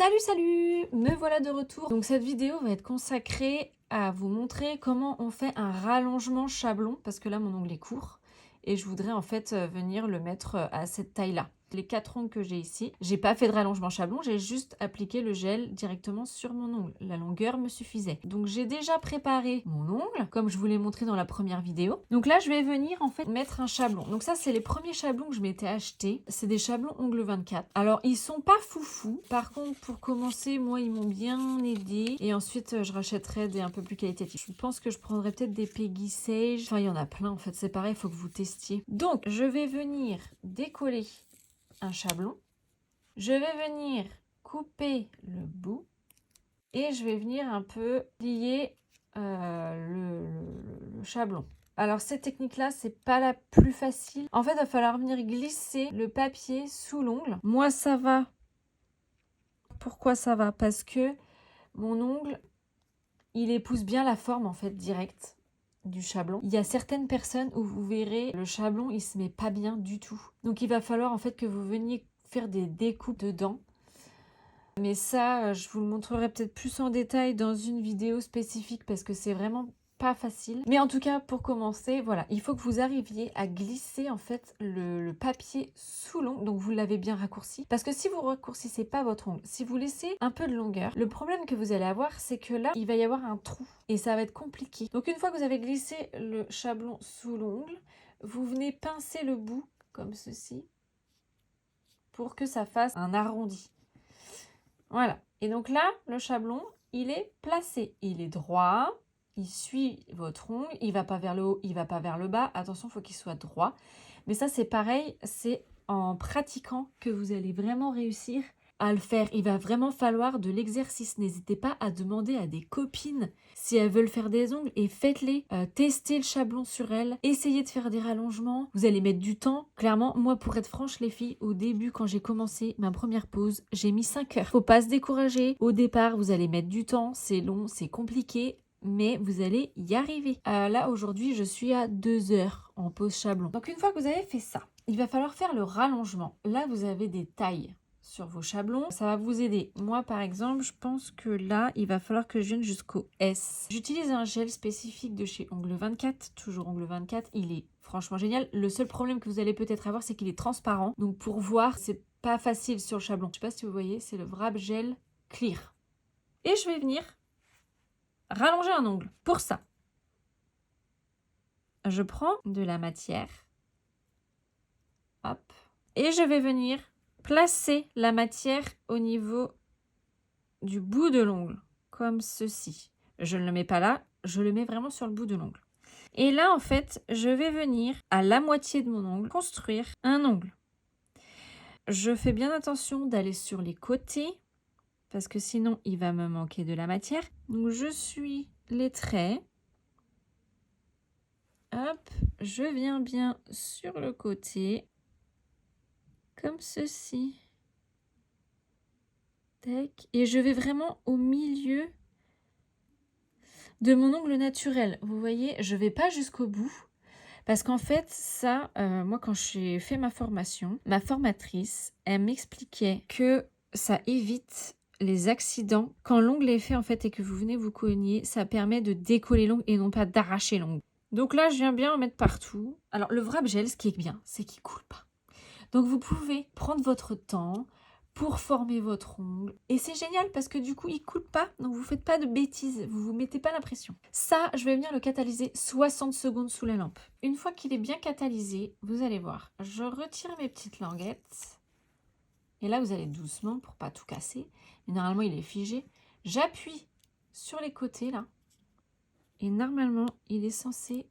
Salut, salut! Me voilà de retour. Donc cette vidéo va être consacrée à vous montrer comment on fait un rallongement chablon, parce que là mon ongle est court et je voudrais en fait venir le mettre à cette taille-là. Les 4 ongles que j'ai ici, j'ai pas fait de rallongement chablon, j'ai juste appliqué le gel directement sur mon ongle. La longueur me suffisait. Donc j'ai déjà préparé mon ongle, comme je vous l'ai montré dans la première vidéo. Donc là je vais venir en fait mettre un chablon. Donc ça c'est les premiers chablons que je m'étais acheté. C'est des chablons ongle 24. Alors ils sont pas foufou. Par contre pour commencer, moi ils m'ont bien aidé. Et ensuite je rachèterai des un peu plus qualitatifs. Je pense que je prendrai peut-être des Peggy Sage. Enfin il y en a plein en fait, c'est pareil, il faut que vous testiez. Donc je vais venir décoller un chablon, je vais venir couper le bout et je vais venir un peu plier le chablon. Alors cette technique là c'est pas la plus facile, en fait il va falloir venir glisser le papier sous l'ongle. Moi ça va. Pourquoi ça va? Parce que mon ongle il épouse bien la forme en fait directe du chablon. Il y a certaines personnes où vous verrez le chablon il se met pas bien du tout, donc il va falloir en fait que vous veniez faire des découpes dedans. Mais ça, je vous le montrerai peut-être plus en détail dans une vidéo spécifique parce que c'est vraiment pas facile. Mais en tout cas, pour commencer, voilà, il faut que vous arriviez à glisser en fait le papier sous l'ongle. Donc vous l'avez bien raccourci. Parce que si vous raccourcissez pas votre ongle, si vous laissez un peu de longueur, le problème que vous allez avoir, c'est que là, il va y avoir un trou et ça va être compliqué. Donc une fois que vous avez glissé le chablon sous l'ongle, vous venez pincer le bout comme ceci pour que ça fasse un arrondi. Voilà. Et donc là, le chablon, il est placé. Il est droit. Il suit votre ongle. Il ne va pas vers le haut, il ne va pas vers le bas. Attention, il faut qu'il soit droit. Mais ça, c'est pareil. C'est en pratiquant que vous allez vraiment réussir à le faire. Il va vraiment falloir de l'exercice. N'hésitez pas à demander à des copines si elles veulent faire des ongles et faites-les. Testez le chablon sur elles. Essayez de faire des rallongements. Vous allez mettre du temps. Clairement, moi, pour être franche, les filles, au début, quand j'ai commencé ma première pause, j'ai mis 5 heures. Faut pas se décourager. Au départ, vous allez mettre du temps. C'est long, c'est compliqué. Mais vous allez y arriver. Là, aujourd'hui, je suis à 2 heures en pause chablon. Donc, une fois que vous avez fait ça, il va falloir faire le rallongement. Là, vous avez des tailles sur vos chablons. Ça va vous aider. Moi, par exemple, je pense que là, il va falloir que je vienne jusqu'au S. J'utilise un gel spécifique de chez Ongle 24. Toujours Ongle 24. Il est franchement génial. Le seul problème que vous allez peut-être avoir, c'est qu'il est transparent. Donc, pour voir, c'est pas facile sur le chablon. Je sais pas si vous voyez, c'est le Wrap Gel Clear. Et je vais venir rallonger un ongle. Pour ça, je prends de la matière. Hop. Et je vais venir placer la matière au niveau du bout de l'ongle, comme ceci. Je ne le mets pas là, je le mets vraiment sur le bout de l'ongle. Et là, en fait, je vais venir à la moitié de mon ongle construire un ongle. Je fais bien attention d'aller sur les côtés, parce que sinon, il va me manquer de la matière. Donc, je suis les traits. Hop, je viens bien sur le côté, comme ceci. Tac. Et je vais vraiment au milieu de mon ongle naturel. Vous voyez, je ne vais pas jusqu'au bout. Parce qu'en fait, ça, moi, quand j'ai fait ma formation, ma formatrice, elle m'expliquait que ça évite les accidents. Quand l'ongle est fait, en fait, et que vous venez vous cogner, ça permet de décoller l'ongle et non pas d'arracher l'ongle. Donc là, je viens bien en mettre partout. Alors, le Wrap Gel, ce qui est bien, c'est qu'il ne coule pas. Donc, vous pouvez prendre votre temps pour former votre ongle. Et c'est génial parce que du coup, il ne coule pas. Donc, vous ne faites pas de bêtises. Vous ne vous mettez pas la pression. Ça, je vais venir le catalyser 60 secondes sous la lampe. Une fois qu'il est bien catalysé, vous allez voir. Je retire mes petites languettes. Et là, vous allez doucement pour pas tout casser. Mais normalement, il est figé. J'appuie sur les côtés, là. Et normalement, il est censé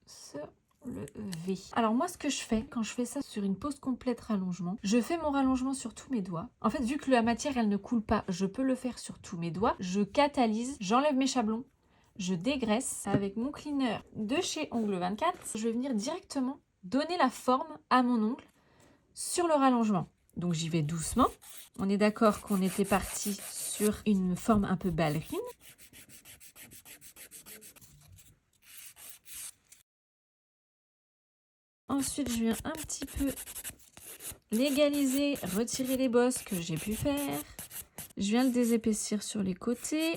se lever. Alors moi, ce que je fais quand je fais ça sur une pause complète rallongement, je fais mon rallongement sur tous mes doigts. En fait, vu que la matière, elle ne coule pas, je peux le faire sur tous mes doigts. Je catalyse, j'enlève mes chablons, je dégraisse avec mon cleaner de chez Ongle 24. Je vais venir directement donner la forme à mon ongle sur le rallongement. Donc j'y vais doucement. On est d'accord qu'on était parti sur une forme un peu ballerine. Ensuite, je viens un petit peu légaliser, retirer les bosses que j'ai pu faire. Je viens le désépaissir sur les côtés.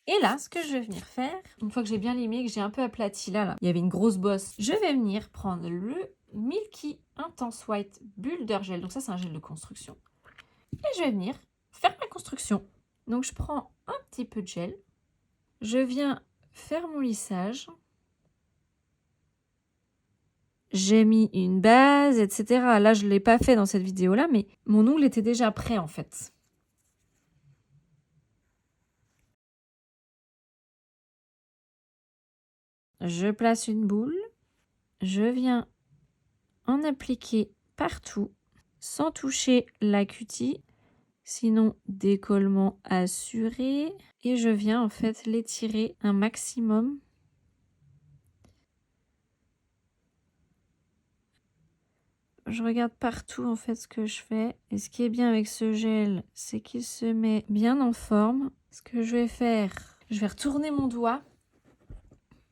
Et là, ce que je vais venir faire, une fois que j'ai bien limé, que j'ai un peu aplati là, il y avait une grosse bosse, je vais venir prendre le Milky Intense White Builder Gel. Donc ça, c'est un gel de construction. Et je vais venir faire ma construction. Donc je prends un petit peu de gel. Je viens faire mon lissage. J'ai mis une base, etc. Là, je ne l'ai pas fait dans cette vidéo-là, mais mon ongle était déjà prêt en fait. Je place une boule. Je viens en appliquer partout sans toucher la cutie. Sinon, décollement assuré. Et je viens en fait l'étirer un maximum. Je regarde partout en fait ce que je fais. Et ce qui est bien avec ce gel, c'est qu'il se met bien en forme. Ce que je vais faire, je vais retourner mon doigt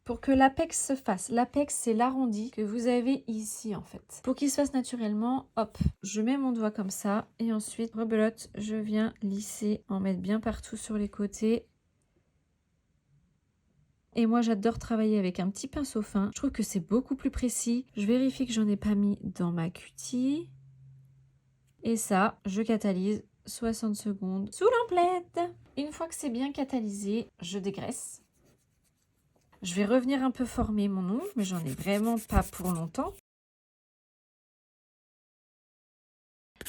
pour que l'apex se fasse. L'apex, c'est l'arrondi que vous avez ici en fait. Pour qu'il se fasse naturellement, hop, je mets mon doigt comme ça. Et ensuite, rebelote, je viens lisser, en mettre bien partout sur les côtés. Et moi, j'adore travailler avec un petit pinceau fin. Je trouve que c'est beaucoup plus précis. Je vérifie que j'en ai pas mis dans ma cutie. Et ça, je catalyse 60 secondes sous l'emplette. Une fois que c'est bien catalysé, je dégraisse. Je vais revenir un peu former mon ongle, mais j'en ai vraiment pas pour longtemps.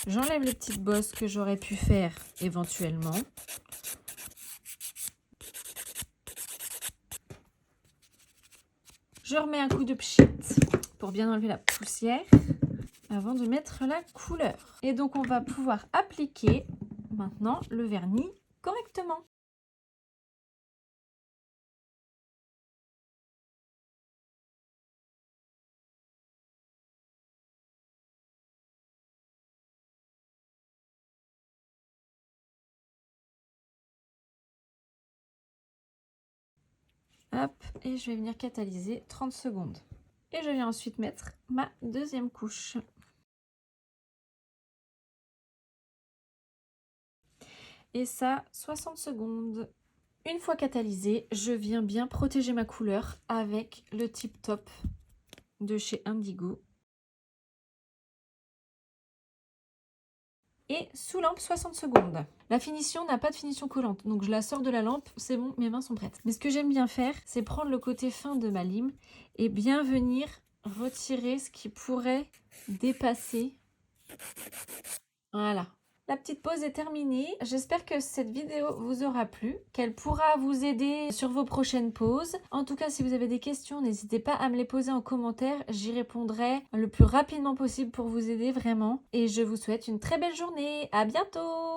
J'enlève les petites bosses que j'aurais pu faire éventuellement. Je remets un coup de pchit pour bien enlever la poussière avant de mettre la couleur. Et donc on va pouvoir appliquer maintenant le vernis correctement. Hop, et je vais venir catalyser 30 secondes. Et je viens ensuite mettre ma deuxième couche. Et ça, 60 secondes. Une fois catalysé, je viens bien protéger ma couleur avec le Tip Top de chez Indigo. Et sous lampe 60 secondes. La finition n'a pas de finition collante, donc je la sors de la lampe, c'est bon, mes mains sont prêtes. Mais ce que j'aime bien faire, c'est prendre le côté fin de ma lime et bien venir retirer ce qui pourrait dépasser. Voilà. La petite pause est terminée. J'espère que cette vidéo vous aura plu, qu'elle pourra vous aider sur vos prochaines pauses. En tout cas, si vous avez des questions, n'hésitez pas à me les poser en commentaire. J'y répondrai le plus rapidement possible pour vous aider vraiment. Et je vous souhaite une très belle journée. À bientôt!